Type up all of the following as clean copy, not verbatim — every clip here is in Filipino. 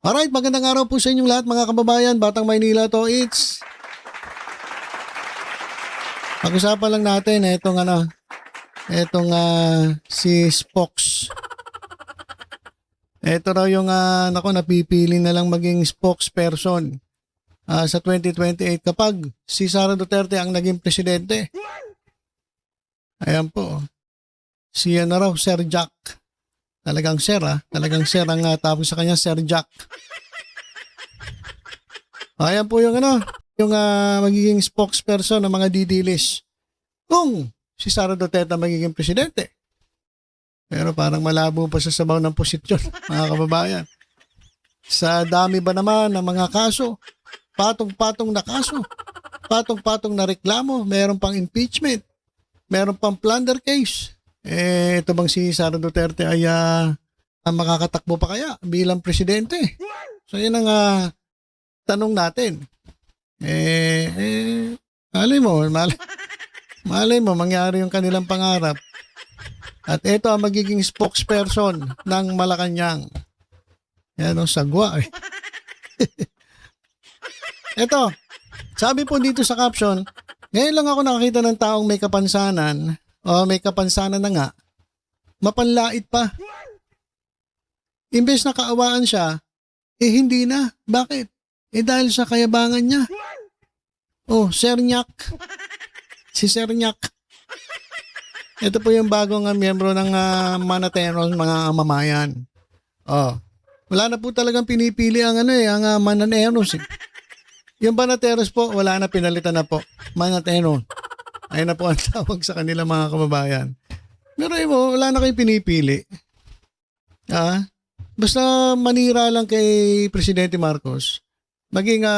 Alright, magandang araw po sa inyong lahat mga kababayan. Batang Maynila to, it's... Pag-usapan lang natin si Spox. Ito raw yung napipili na lang maging spokesperson sa 2028 kapag si Sara Duterte ang naging presidente. Ayan po. Siya na raw, Sir Jack. Talagang Sir ang tawag sa kanya, Sir Jack. Ayan po yung magiging spokesperson ng mga didilis kung si Sara Duterte magiging presidente. Pero parang malabo pa sa sabaw ng posisyon, mga kababayan. Sa dami ba naman ng mga kaso, patong-patong na kaso, patong-patong na reklamo, meron pang impeachment, meron pang plunder case. Ito bang si Sara Duterte ay makakatakbo pa kaya bilang presidente? So yun ang tanong natin. Malay mo, mangyari yung kanilang pangarap. At ito ang magiging spokesperson ng Malacanang. Yan ang sagwa eh. Ito, sabi po dito sa caption, ngayon lang ako nakakita ng taong may kapansanan, o may kapansanan na nga, mapanlait pa. Imbes na kaawaan siya, hindi na. Bakit? Dahil sa kayabangan niya. Oh, Sir Nyak. Si Sir Nyak. Ito po yung bagong miyembro ng Manateros, mga mamayan. Oh, wala na po talagang pinipili ang Manateros. Yung Manateros po, wala na, pinalitan na po. Manateros. Ayun na po ang tawag sa kanila mga kababayan. Pero wala na kayong pinipili. Basta manira lang kay Presidente Marcos, maging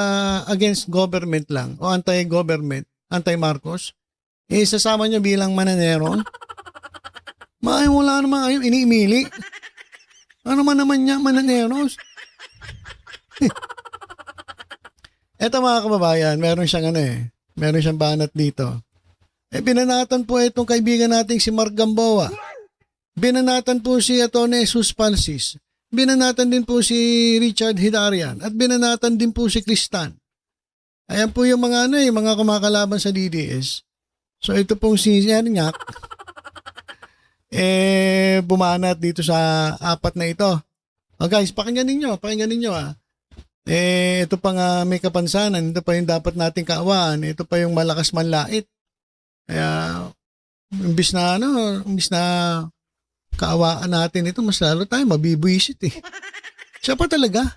against government lang o anti-government, anti-Marcos, sasama niya bilang mananero. Wala naman ayaw, iniimili. Ano naman niya, mananeros? Eto mga kababayan, meron siyang banat dito. Binanatan po itong kaibigan nating si Mark Gamboa. Binanatan po si Atty. Jesus Palsis. Binanatan din po si Richard Hidarian. At binanatan din po si Kristan. Ayan po yung mga mga kumakalaban sa DDS. So ito pong si Nyak, bumanat dito sa apat na ito. Oh guys, pakinggan ninyo ito pa nga may kapansanan, ito pa yung dapat nating kaawaan, ito pa yung malakas manlait. Kaya, imbis na kaawaan natin ito, mas lalo tayo mabibwisit eh. Siya pa talaga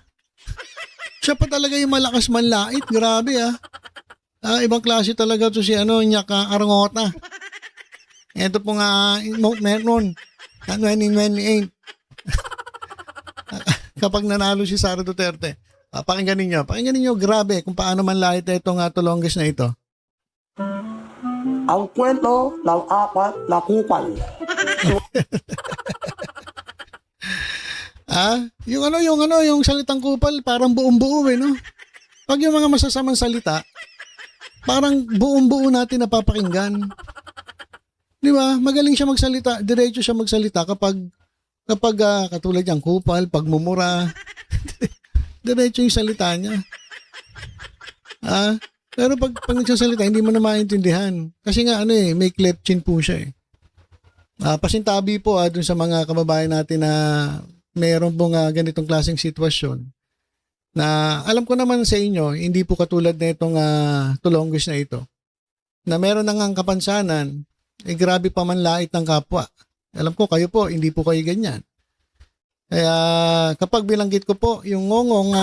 yung malakas manlait, grabe ibang klase talaga to si Nyak Arngota. Ito po nga, meron, 2028. Kapag nanalo si Sara Duterte. Pakinggan ninyo, grabe kung paano manlait itong tulongges na ito. Ang kwento ng apat na kupal. Yung salitang kupal, parang buong-buo no? Pag yung mga masasamang salita, parang buong-buo natin napapakinggan. Di ba? Magaling siya magsalita, diretso siya magsalita kapag katulad yung kupal, pagmumura, diretso yung salita niya. Pero pag nagsasalita, hindi mo na maintindihan. Kasi nga may cleft chin po siya eh. Pasintabi po dun sa mga kababayan natin na mayroon pong ganitong klaseng sitwasyon. Na alam ko naman sa inyo, hindi po katulad na itong tulongges na ito. Na meron nang kapansanan, grabe pa man lait ng kapwa. Alam ko kayo po, hindi po kayo ganyan. Kaya kapag bilanggit ko po yung ngongong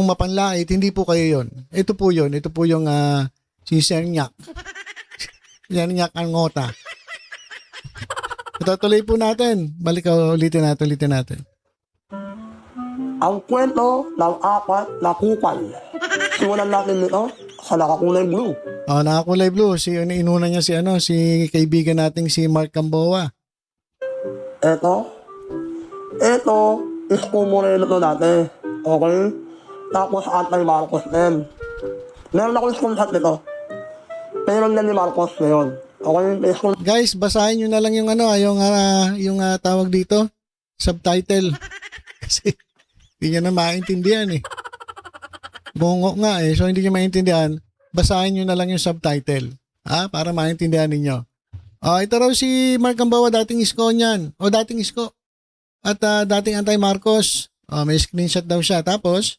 mapanlait, hindi po kayo yon. Ito po yung si Sir Nyak. Sir Nyak Arngota. Itutuloy po natin. Ulitin natin. Ang kwento ng apat na kupal. Simulan natin nito sa nakakulay blue. Nakakulay blue. Inuna niya si kaibigan nating si Mark Gamboa. Ito is kumurelo to dati. Okay? Tapos anti-Marcos din. Meron ako screenshot nito. Pero na ni Marcos ngayon. Okay? Guys, basahin nyo na lang yung tawag dito, subtitle. Kasi Hindi niya na maintindihan eh. Bongo nga eh. So hindi niya maintindihan. Basahin niyo na lang yung subtitle. Para maintindihan ninyo. Ito raw si Mark Gamboa, dating isko niyan. O dating isko. At dating anti-Marcos. May screenshot daw siya. Tapos,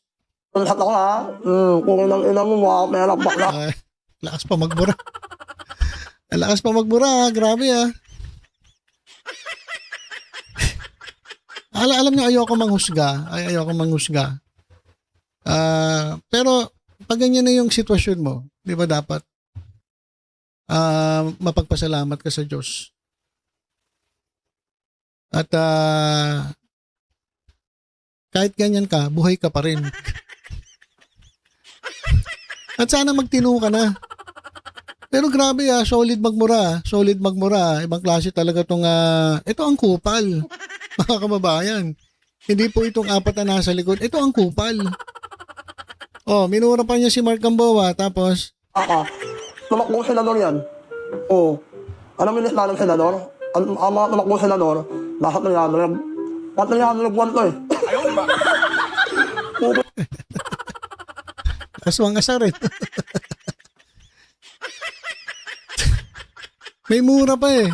Lahat ako ha. Kung nang ina mo, mukha pera bakla. lakas pa magbura. Lakas pa magbura. Grabe Alam niyo, ayoko manghusga. Ayoko manghusga. Pero, pag ganyan na yung sitwasyon mo, di ba dapat mapagpasalamat ka sa Diyos. At kahit ganyan ka, buhay ka pa rin. At sana magtino ka na. Pero grabe solid magmura. Solid magmura. Ibang klase talaga itong, ito ang kupal. Mga kababayan. Hindi po itong apat na nasa likod. Ito ang kupal. Minura pa niya si Mark Gamboa. Tapos, Tumakbong senador yan. Alam mo yung lista ng senador? Ang mga tumakbong senador, nasa 300. 300 buwan to eh. aswang asar eh. May mura pa eh.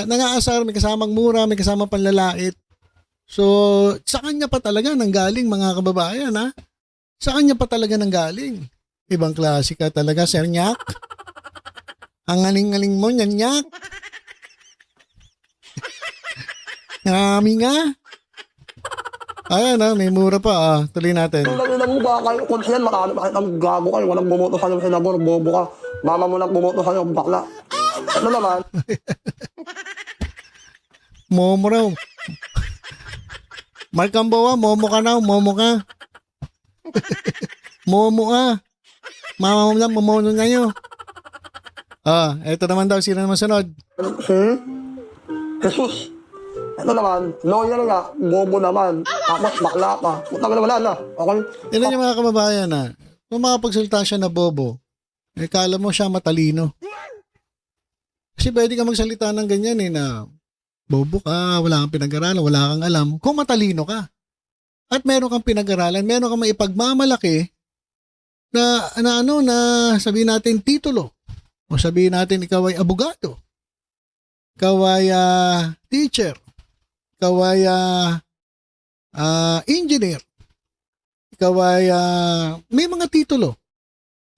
Nangaasar, may kasamang mura, may kasamang panlalait. So, sa kanya pa talaga nanggaling mga kababayan Sa kanya pa talaga nanggaling. Ibang klase ka talaga, Sir Nyak. Ang ngaling-ngaling mo, Nyak. Ngami nga. Ayan may mura pa Tuloy natin. Kung nang ina mo ba kayo, kung siyan, marami bakit ang gago kayo, walang bumoto sa'yo senador, bobo ka. Mama mo lang bumoto sa'yo, bakla. Ano naman? Momo raw. Mark Gamboa, momo ka na, momo ka. Momo ka. Mama mo lang, mamono na nyo. Eto naman daw, sino naman sunod? Jesus. Ito naman, lawyer nga, bobo naman. Tapos bakla pa. Putang na wala na. Okay? Tignan niyo mga kababayan kung makapagsalita siya na bobo, kala mo siya matalino. Kasi pwede ka magsalita ng ganyan na bobo ka, wala kang pinag-aralan, wala kang alam. Kung matalino ka, at meron kang pinag-aralan, meron kang maipagmamalaki na sabihin natin titulo. O sabihin natin ikaw ay abogado. Ikaw ay teacher. Ikaw ay engineer. Ikaw ay may mga titulo.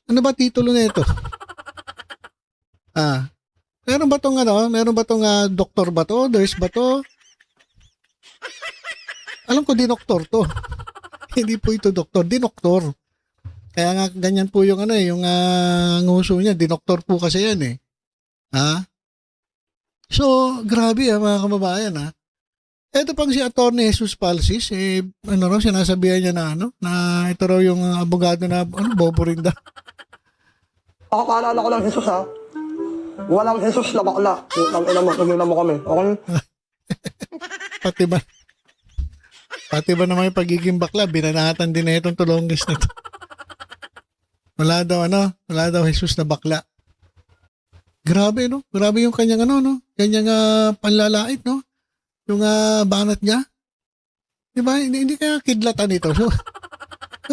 Ano ba titulo na ito? Meron ba tong Meron ba tong doktor ba to? Nurse ba to? Alam ko dinoktor to. Hindi po ito doktor, dinoktor. Kaya nga ganyan po yung yung nguso niya, dinoktor po kasi yan eh. So, grabe mga kababayan Ito pang si Attorney Jesus Palsis, sinasabihan niya na ito raw yung abogado na, bobo rin daw. Ako paalala ko lang Jesus Walang Jesus na bakla. Putang ina mo kami. Okay? Pati ba naman yung pagiging bakla, binanatan din na itong tulongis na ito. Wala daw Jesus na bakla. Grabe Grabe yung kanyang kanyang panlalait Yung banat niya. Diba? Hindi kaya kidlatan ito. So,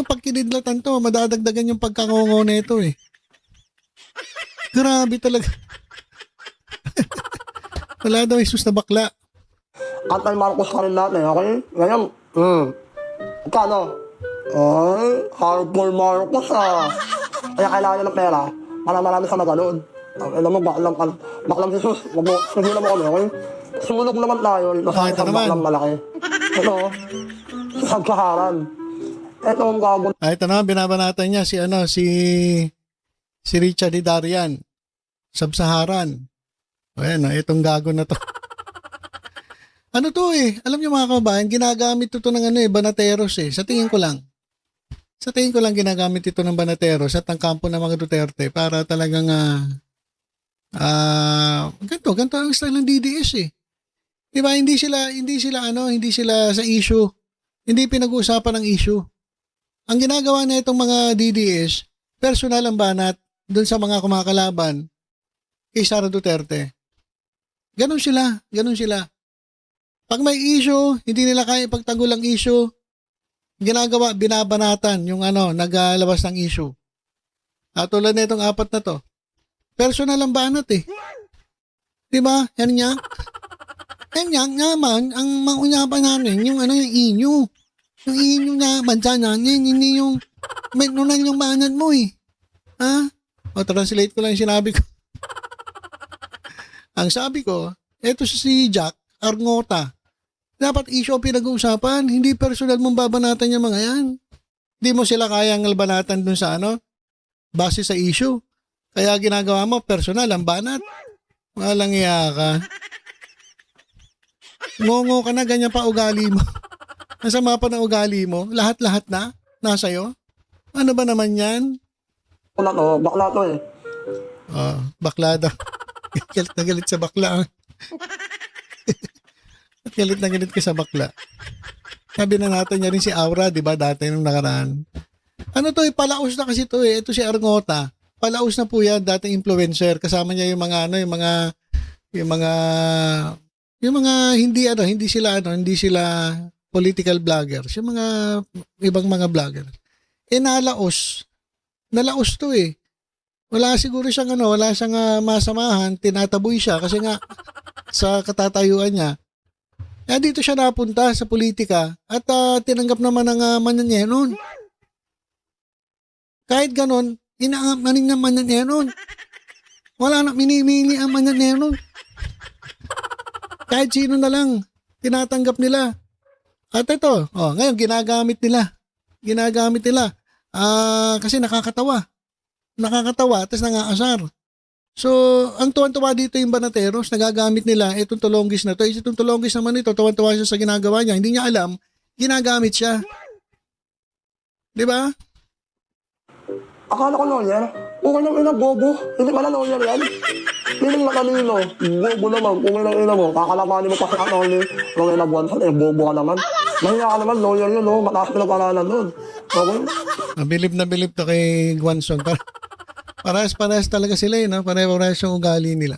pag kinidlatan to, madadagdagan yung pagkakungo na ito eh. Grabe talaga. Wala daw Jesus na bakla. Anti-Marcos ka rin natin, okay? Ngayon, kano? Ay, hardcore Marcos Kaya kailangan niya ng pera para marami sa maganood. Alam mo, baklang Jesus, sabihin mo kami, okay? Sumulog naman tayo, nasa isang baklang malaki. Ito, sa Sagkaharan. Ito ang gagon. Ito naman, binabanatan niya si Richard Hidarian. Sub-Saharan. Ayan, itong gago na to. Alam niyo mga kababayan, ginagamit ito ng Banateros Sa tingin ko lang. Ginagamit ito ng Banateros at ang kampo ng mga Duterte para talagang ganito ang style ng DDS Diba? Hindi sila sa issue. Hindi pinag-uusapan ng issue. Ang ginagawa na itong mga DDS, personal ang banat doon sa mga kumakalaban kay Sara Duterte. Ganon sila. Pag may issue, hindi nila kaya ipagtanggol ang issue, ginagawa, binabanatan yung naglalabas ng issue. At tulad na itong apat na to, personal ang banat eh. Diba? Yan niya. Yan niya, naman, ang maunyapan namin, yung yung inyo. Yung inyo na bansa namin, hindi yung menunan yung banat mo eh. Ha? O, translate ko lang yung sinabi ko. Ang sabi ko, eto si Jack Arngota. Dapat issue ang pinag-uusapan, hindi personal mong babanatan yung mga yan. Hindi mo sila kayang albanatan dun sa base sa issue. Kaya ginagawa mo, personal ang banat. Walang iya ka. Ngongo ka na, ganyan pa ugali mo. Nasa mapa ng ugali mo, lahat-lahat na, nasa'yo. Ano ba naman yan? Bakla to eh. Bakla daw. Galit na galit sa bakla. Galit na galit ka sa bakla. Sabi na natin niya rin si Aura, di ba, dati nung nakaraan. Ano to, palaos na kasi to eh. Ito si Arngota. Palaos na po yan, dating influencer. Kasama niya yung mga hindi sila political vloggers. Yung mga ibang mga vloggers. Nalaos to eh. Wala siguro siyang masamahan, tinataboy siya kasi nga sa katatayuan niya. Kaya dito siya napunta sa politika at tinanggap naman ng mananyenon. Kahit ganon, inaamanin ng mananyenon. Wala na minimili ang mananyenon. Kahit sino na lang, tinatanggap nila. At ito, ngayon ginagamit nila. Kasi nakakatawa, tapos nangaasar. So, ang tuwan-tuwa dito yung Banateros, nagagamit nila itong tulonggis na to. Itong tulonggis naman ito, tuwan-tuwa siya sa ginagawa niya. Hindi niya alam, ginagamit siya. Di ba? Akala ko lawyer. Okay lang ina, bobo. Hindi pala lawyer yan. Piling matalino. Bobo naman. Okay lang ina mo. Kakalabanin mo pa sa kanoli. Kung ina buwan sa bobo ka naman. Mahiya ka naman, lawyer yun, no? Mataas pinaparalan nun. Okay? Nabilib na bilib to kay Guanson. Parehas talaga sila no? Parehas yung ugali nila.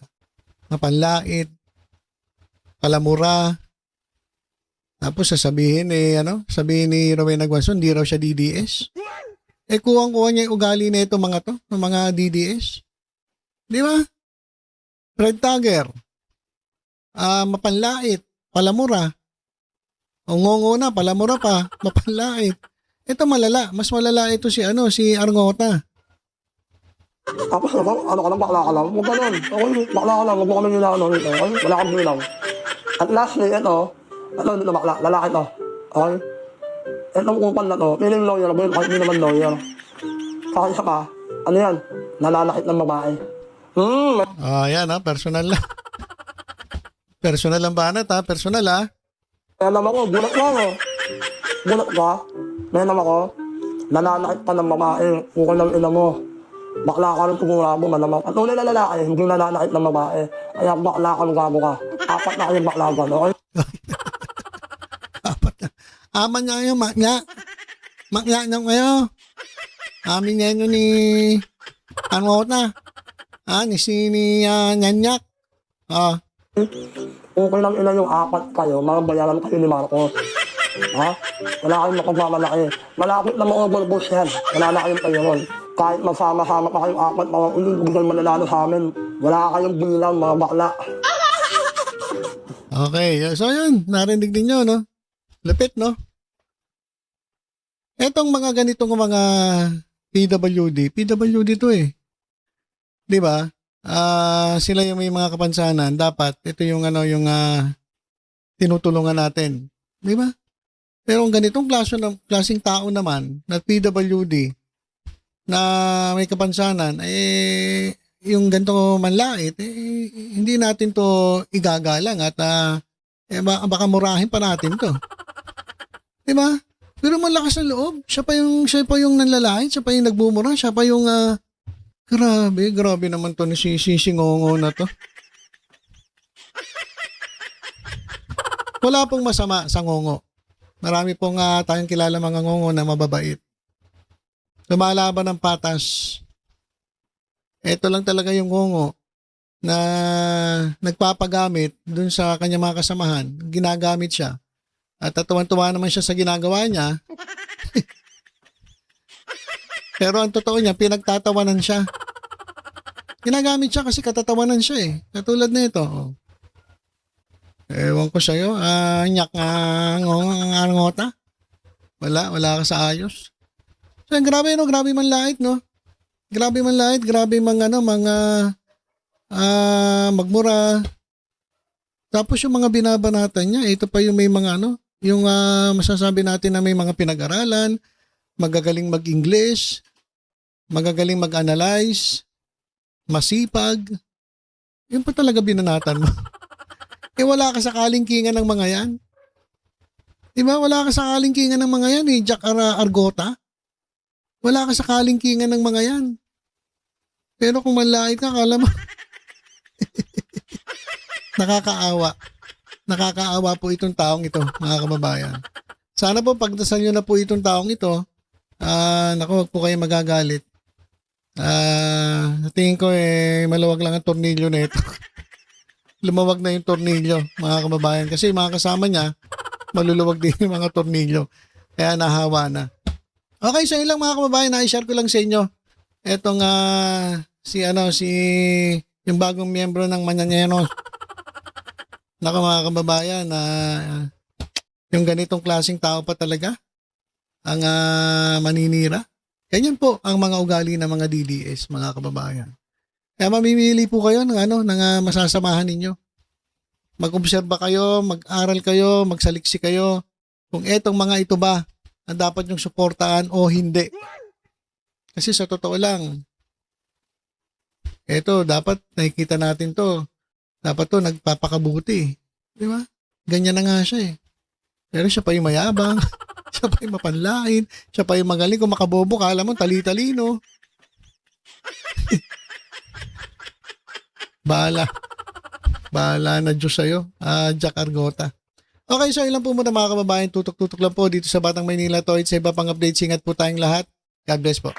Mapanlait, palamura. Tapos sabihin ni Rowena Guanson, di raw siya DDS. Kuwang-kuha niya yung ugali na ito ng mga DDS. Di ba? Red Tagger. Mapanlait, palamura. Ngongo na, palamura pa, mapanlait. Ito malala, mas malala ito si Arngota. Tapos ano ka lang, bakla ka lang. Huwag ganun. Okay, bakla ka lang. Huwag mo kami nilaano nito. Okay? Wala kang bilang. At lastly, ito bakla, lalaki to. Okay? Itong kupal na to, piling lawyer, kahit hindi naman lawyer. Saka isa pa, ano yan? Nalalakit ng babae. Yan personal lang. Personal lang banat personal Kaya naman ko, gulat ka. Kaya naman ko, nalalakit pa ng babae. Kukal ng ina mo. Bakla ka rin kumura mo, malamang. At tunay na lalaki, hindi nalalakit ng babae. Kaya bakla ka ng gabo ka. 4 na kayong baklagan, okay? Aman niya yung maknya niya kayo. Amin niya yun ni Arngota. Ni Nyanyak. Okay lang ina yung 4 kayo, mga bayaran kayo ni Marcos. Ha? Wala kayong makagmamalaki. Malapit na mga bulbos yan. Wala na kayong payroll. Kahit masama-sama pa kayong 4, mga uling, hindi kayo mananalo sa amin. Wala kayong bilang, mga bakla. Okay, so yun, narinig din nyo, no? Lapit, no? Etong mga ganitong mga PWD to eh. Di ba? Sila yung may mga kapansanan, dapat ito yung tinutulungan natin. Di ba? Pero ang ganitong klaseng tao naman na PWD na may kapansanan, yung ganito manlait, hindi natin to igagalang at baka murahin pa natin to. Di ba? Pero malakas ng loob. Siya pa yung nanlalait, siya pa yung nagbumura, siya pa yung grabe naman to ni si Ngongo na to. Wala pong masama sa Ngongo. Marami pong tayong kilala mga Ngongo na mababait. Lumalaban ng patas. Ito lang talaga yung Ngongo na nagpapagamit dun sa kanya mga kasamahan, ginagamit siya. At tatuwan-tuwa naman siya sa ginagawa niya. Pero ang totoo niya, pinagtatawanan siya. Ginagamit siya kasi katatawanan siya eh. Katulad na ito. Oh. Ewan ko sa'yo. Nyak nga ngota. Wala ka sa ayos. So, grabe no, grabe man lait no. Grabe man lait, grabe mga magmura. Tapos yung mga binabanatan niya, ito pa yung may mga yung masasabi natin na may mga pinag-aralan, magagaling mag-English, magagaling mag-analyze, masipag. Yun pa talaga binanatan mo. Wala ka sa kalingkingan ng mga yan. Diba? Wala ka sa kalingkingan ng mga yan eh. Jack Argota. Wala ka sa kalingkingan ng mga yan. Pero kung manlait ka, kala mo. Nakakaawa. Nakakaawa po itong taong ito, mga kababayan. Sana po pagdasal nyo na po itong taong ito. Naku, wag po kayo magagalit. Tingin ko maluwag lang ang tornilyo na ito. Lumawag na yung tornilyo, mga kababayan. Kasi mga kasama niya, maluluwag din yung mga tornilyo. Kaya nahawa na. Okay, so ilang mga kababayan, na-share ko lang sa inyo. Etong yung bagong miyembro ng Mañaneros. Naku mga kababayan, yung ganitong klaseng tao pa talaga ang maninira. Ganyan po ang mga ugali ng mga DDS, mga kababayan. Kaya mamimili po kayo ng masasamahan ninyo. Mag-obserba kayo, mag-aral kayo, magsaliksi kayo. Kung etong mga ito ba ang dapat yung suportahan o hindi. Kasi sa totoo lang, eto dapat nakikita natin to. Dapat to nagpapakabuti. Di ba? Ganyan na nga siya eh. Pero siya pa yung mayabang. Siya pa yung mapanlain. Siya pa yung magaling. Kung makabobo ka, alam mo, tali-talino. Bahala na Diyos sa'yo, Jack Argota. Okay, so ilan po muna mga kababayan, tutok-tutok lang po dito sa Batang Maynila to. Sa iba pang updates, ingat po tayong lahat. God bless po.